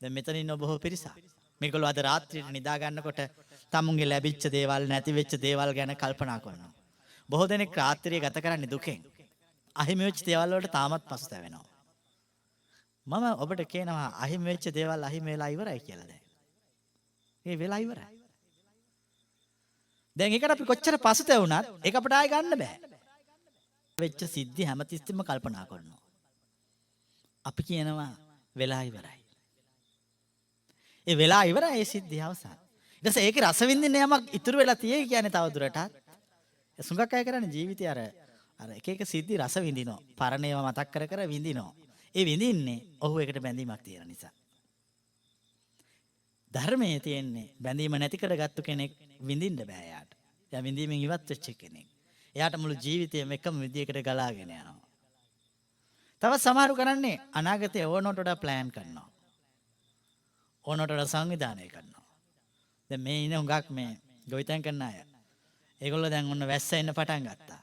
දැන් මෙතන ඉන්න බොහෝ පිරිසක්. මේගොල්ලෝ අද රාත්‍රියේ නිදා ගන්නකොට තමුන්ගේ ලැබිච්ච දේවල් නැති වෙච්ච දේවල් ගැන කල්පනා කරනවා. බොහෝ දෙනෙක් රාත්‍රියේ ගත කරන්නේ දුකෙන්. අහිමි වෙච්ච දේවල් වලට තාමත් පසුතැවෙනවා. මම ඔබට කියනවා අහිමි වෙච්ච දේවල් අහිමි වෙලා ඉවරයි කියලා දැන්. ඒ වෙලා ඉවරයි. දැන් ඒකට අපි කොච්චර පසුතැවුණත් ඒක අපට ආයෙ ගන්න බෑ. වෙච්ච සිද්ධි හැමතිස්සෙම කල්පනා කරනවා. අපි කියනවා වෙලා ඉවරයි. ඒ වෙලා ඉවරයි ඒ සිද්ධිය අවසන්. ඊට පස්සේ ඒකේ රස විඳින්න යමක් ඉතුරු වෙලා තියෙයි කියන්නේ තව දුරටත්. සුඟක් අය කරන්නේ ජීවිතේ අර එක එක සිද්ධි රස විඳිනවා. පරණ ඒවා මතක් කර කර විඳිනවා. ඒ විඳින්නේ ඔහු එකට බැඳීමක් තියෙන නිසා. ධර්මයේ තියෙන්නේ බැඳීම නැති කරගත්තු කෙනෙක් විඳින්න බෑ යාට. එයා විඳීමෙන් ඉවත් වෙච්ච කෙනෙක්. එයාට මුළු ජීවිතේම එකම විදියකට ගලාගෙන යනවා. තවත් සමහරු කරන්නේ අනාගතේ ඕනට වඩා ප්ලෑන් කරනවා. ඕනට වඩා සංවිධානය කරනවා. දැන් මේ ඉන්න හුඟක් මේ ගොවිතැන් කරන අය. ඒගොල්ලෝ දැන් ඔන්න වැස්ස එන්න පටන් ගත්තා.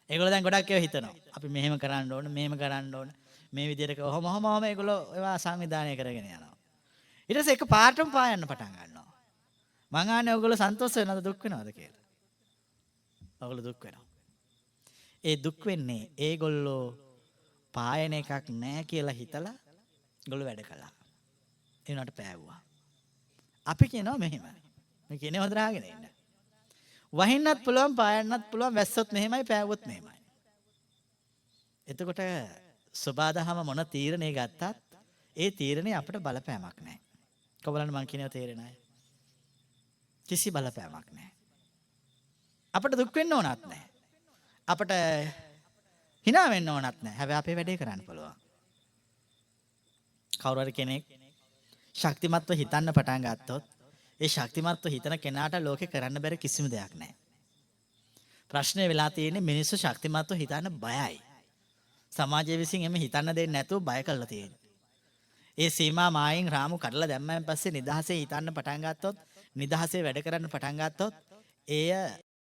ඒගොල්ලෝ දැන් ගොඩක් ඒවා හිතනවා. අපි මෙහෙම කරන්න ඕන, මෙහෙම කරන්න ඕන. මේ විදියට ඔහොම ඒගොල්ලෝ ඒවා සංවිධානය කරගෙන යනවා. ඊට පස්සේ එක පාටම පායන්න පටන් ගන්නවා. මං ආන්නේ ඔයගොල්ලෝ සන්තෝෂ වෙනවද දුක් වෙනවද කියලා? ඔයගොල්ලෝ දුක් වෙනවා. ඒ දුක් වෙන්නේ ඒගොල්ලෝ පායන එකක් නෑ කියලා හිතලා ඒගොල්ලෝ වැඩ කළා. ඒ උනාට පෑවුවා. අපි කියනවා මෙහෙමයි. මේ කියන්නේ හොදරාගෙන ඉන්න. වහින්නත් පුළුවන් පායන්නත් පුළුවන් වැස්සොත් මෙහෙමයි පෑවුවොත් මෙහෙමයි. එතකොට සබාදහම මොන තීරණේ ගත්තත් ඒ තීරණේ අපිට බලපෑමක් නැහැ. කොබලන්න මං කියනවා තේරෙන්නේ නැහැ. කිසි බලපෑමක් නැහැ. අපිට දුක් වෙන්න ඕනත් නැහැ. අපිට hina වෙන්න ඕනත් නැහැ. හැබැයි අපේ වැඩේ කරන්න පුළුවන්. කවුරු හරි කෙනෙක් ශක්තිමත්ව හිතන්න පටන් ගත්තොත් ඒ ශක්තිමත්ව හිතන කෙනාට ලෝකේ කරන්න බැරි කිසිම දෙයක් නැහැ. ප්‍රශ්නේ වෙලා තියෙන්නේ මිනිස්සු ශක්තිමත්ව හිතන්න බයයි. සමාජය විසින් එමෙ හිතන්න දෙන්නේ නැතුව බය කරලා තියෙන්නේ. ඒ සීමා මායින් රාමු කඩලා දැම්මයන් පස්සේ නිදහසේ හිතන්න පටන් ගත්තොත් නිදහසේ වැඩ කරන්න පටන් ගත්තොත් එය